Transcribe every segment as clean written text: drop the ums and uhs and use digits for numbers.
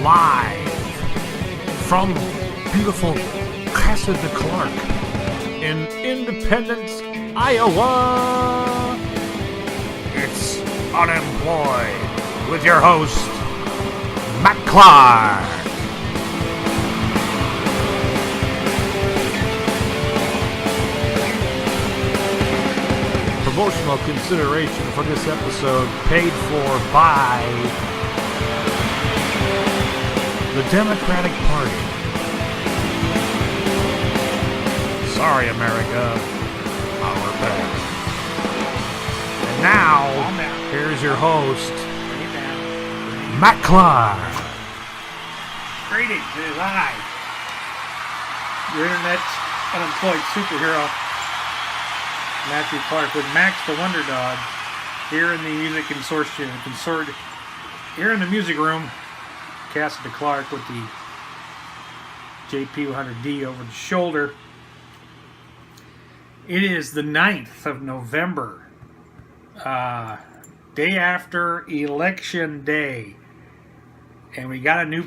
live from beautiful Casa de Clark in Independence, Iowa. It's Unemployed with your host, Matt Clark. Promotional consideration for this episode paid for by the Democratic Party. Sorry, America, our bad. And now, here's your host, Matt Clark. Greetings, it is I, your internet unemployed superhero, Matthew Clark, with Max the Wonder Dog, here in the music consortium, here in the music room, Casa de Clark with the JP100D over the shoulder. It is the 9th of November, day after Election Day, and we got a new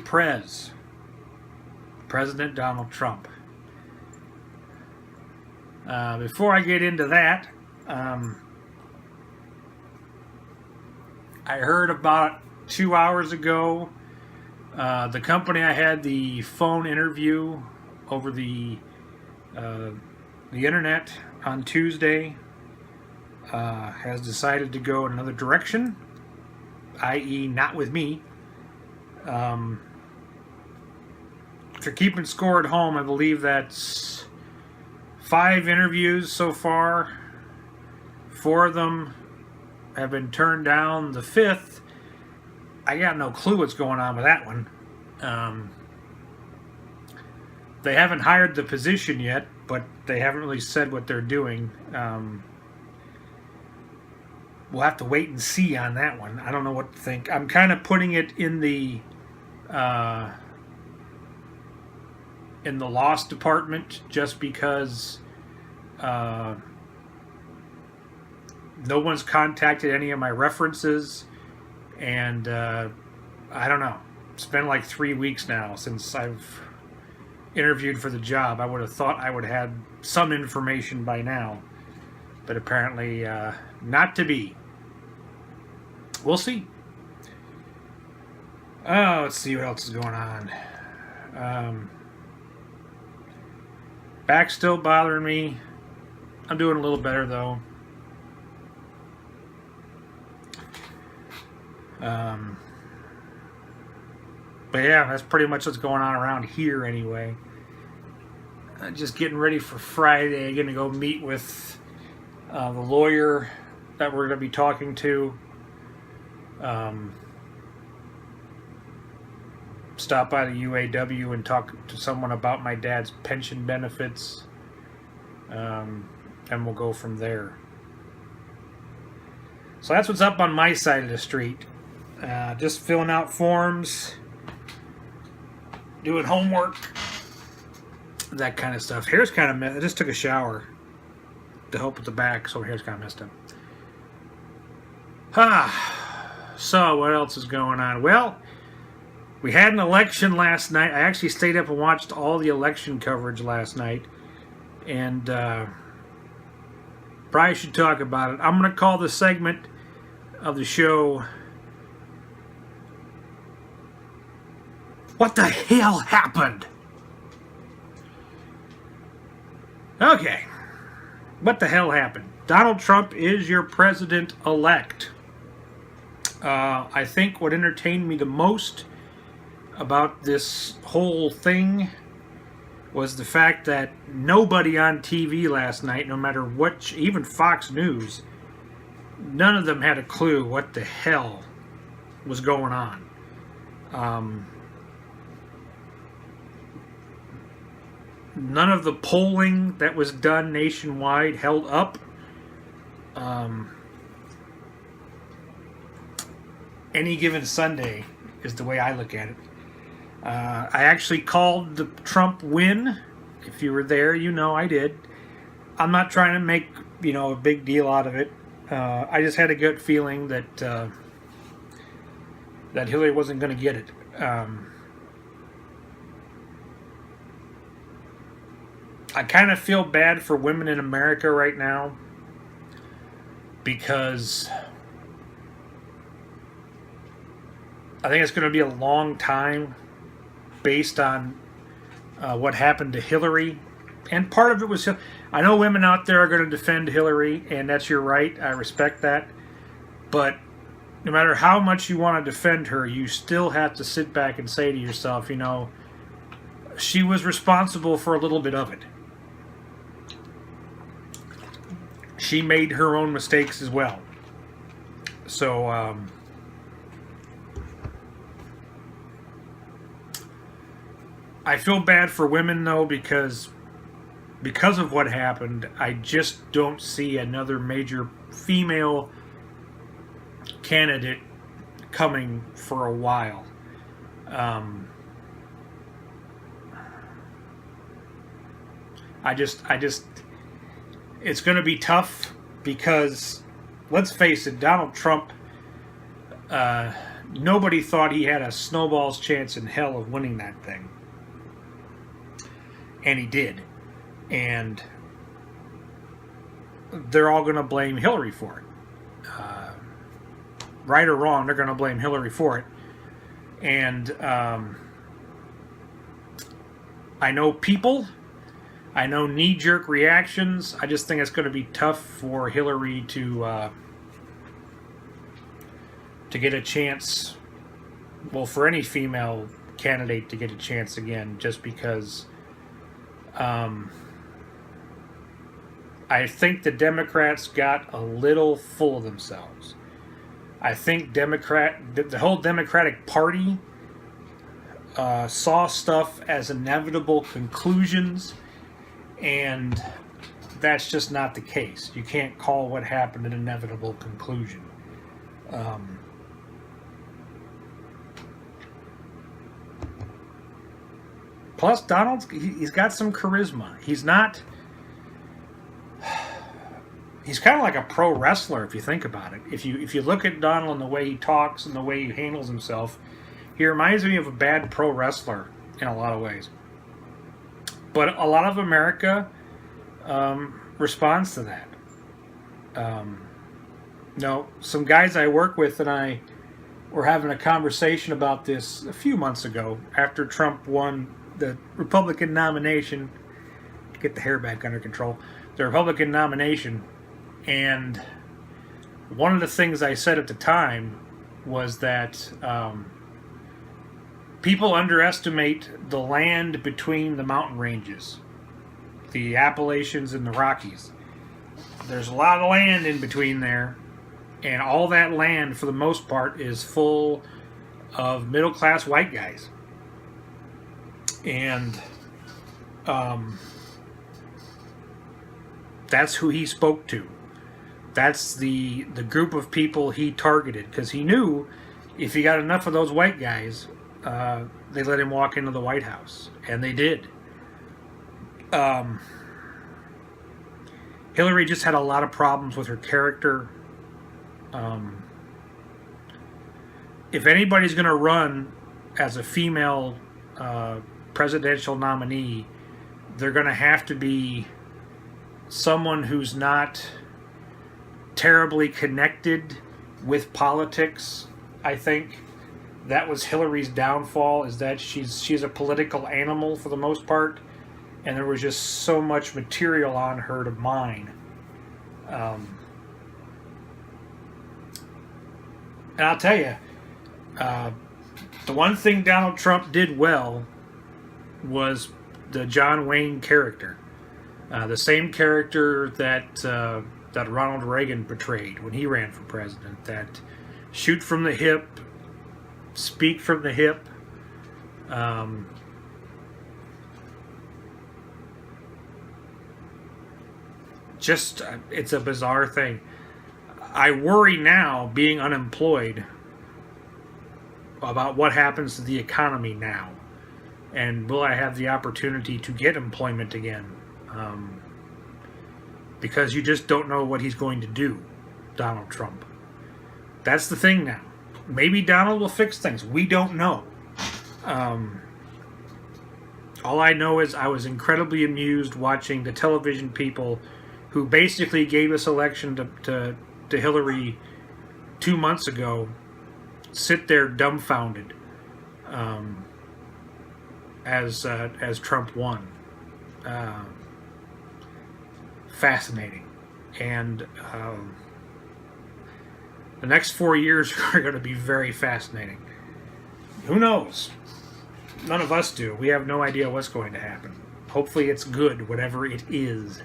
President Donald Trump. Before I get into that, I heard about 2 hours ago, the company I had the phone interview over the internet on Tuesday has decided to go in another direction, i.e. not with me. If you're keeping score at home, I believe that's 5 interviews so far. 4 of them have been turned down. The 5th, I got no clue what's going on with that one. They haven't hired the position yet, but they haven't really said what they're doing. We'll have to wait and see on that one. I don't know what to think. I'm kind of putting it in the loss department just because no one's contacted any of my references, and I don't know. It's been like 3 weeks now since I've interviewed for the job. I would have thought I would have had some information by now, but apparently not to be. We'll see. Oh, let's see what else is going on. Back's still bothering me. I'm doing a little better though. But yeah, that's pretty much what's going on around here anyway. Just getting ready for Friday. Gonna go meet with the lawyer that we're gonna be talking to. Stop by the UAW and talk to someone about my dad's pension benefits, and we'll go from there. So that's what's up on my side of the street. Just filling out forms, doing homework, that kind of stuff. Hair's kind of messed. I just took a shower to help with the back, so hair's kind of messed up. So what else is going on? Well, we had an election last night. I actually stayed up and watched all the election coverage last night, and probably should talk about it. I'm going to call this segment of the show, "What the hell happened?" Okay. What the hell happened? Donald Trump is your president-elect. I think what entertained me the most about this whole thing was the fact that nobody on TV last night, no matter what, even Fox News, none of them had a clue what the hell was going on. None of the polling that was done nationwide held up. Any given Sunday is the way I look at it. I actually called the Trump win. If you were there, you know I did. I'm not trying to make, a big deal out of it. I just had a gut feeling that Hillary wasn't going to get it. I kind of feel bad for women in America right now because I think it's going to be a long time based on what happened to Hillary. And part of it was, I know women out there are going to defend Hillary, and that's your right. I respect that. But no matter how much you want to defend her, you still have to sit back and say to yourself, she was responsible for a little bit of it. She made her own mistakes as well. So, I feel bad for women, though, because of what happened. I just don't see another major female candidate coming for a while. I just it's going to be tough because, let's face it, Donald Trump, nobody thought he had a snowball's chance in hell of winning that thing. And he did. And they're all going to blame Hillary for it. Right or wrong, they're going to blame Hillary for it. And I know people, I know knee-jerk reactions. I just think it's going to be tough for Hillary to get a chance. Well, for any female candidate to get a chance again, just because I think the Democrats got a little full of themselves. I think the whole Democratic Party saw stuff as inevitable conclusions, and that's just not the case. You can't call what happened an inevitable conclusion. Plus, he's got some charisma. He's kind of like a pro wrestler if you think about it. If you look at Donald and the way he talks and the way he handles himself, he reminds me of a bad pro wrestler in a lot of ways. But a lot of America responds to that. Some guys I work with and I were having a conversation about this a few months ago after Trump won the Republican nomination. To get the hair back under control. The Republican nomination. And one of the things I said at the time was that people underestimate the land between the mountain ranges, the Appalachians and the Rockies. There's a lot of land in between there, and all that land, for the most part, is full of middle-class white guys. And that's who he spoke to. That's the group of people he targeted, because he knew if he got enough of those white guys, they let him walk into the White House, and they did. Hillary just had a lot of problems with her character. If anybody's going to run as a female presidential nominee, they're going to have to be someone who's not terribly connected with politics. I think that was Hillary's downfall, is that she's a political animal for the most part, and there was just so much material on her to mine. And I'll tell you, the one thing Donald Trump did well was the John Wayne character. The same character that Ronald Reagan portrayed when he ran for president. That shoot from the hip, speak from the hip. It's a bizarre thing. I worry now, being unemployed, about what happens to the economy now. And will I have the opportunity to get employment again? Because you just don't know what he's going to do, Donald Trump. That's the thing now. Maybe Donald will fix things. We don't know. All I know is I was incredibly amused watching the television people who basically gave us election to Hillary 2 months ago sit there dumbfounded as Trump won. Fascinating. And the next 4 years are going to be very fascinating. Who knows? None of us do. We have no idea what's going to happen. Hopefully it's good, whatever it is.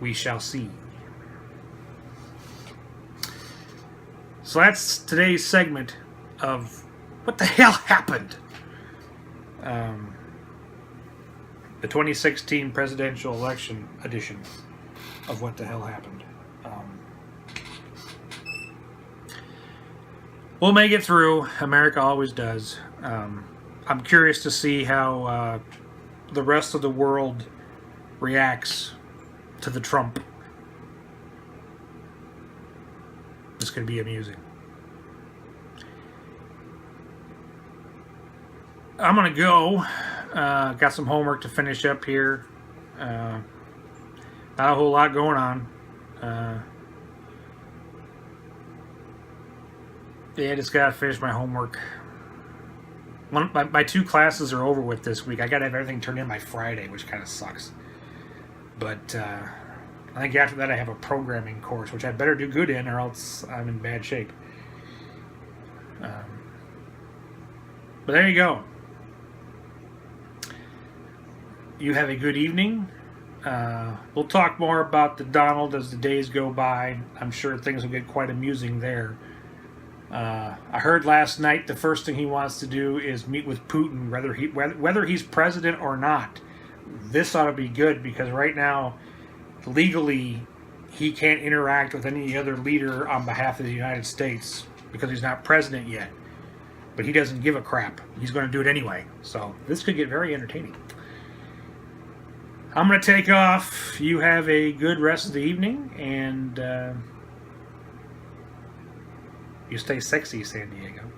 We shall see. So that's today's segment of What the Hell Happened? The 2016 presidential election edition of What the Hell Happened. We'll make it through. America always does. I'm curious to see how the rest of the world reacts to the Trump. This could be amusing. I'm going to go. Got some homework to finish up here. Not a whole lot going on. Yeah, just got to finish my homework. My 2 classes are over with this week. I got to have everything turned in by Friday, which kind of sucks. But I think after that I have a programming course, which I better do good in or else I'm in bad shape. But there you go. You have a good evening. We'll talk more about the Donald as the days go by. I'm sure things will get quite amusing there. I heard last night the first thing he wants to do is meet with Putin, whether he's president or not. This ought to be good because right now, legally, he can't interact with any other leader on behalf of the United States because he's not president yet. But he doesn't give a crap. He's going to do it anyway. So this could get very entertaining. I'm going to take off. You have a good rest of the evening, and you stay sexy, San Diego.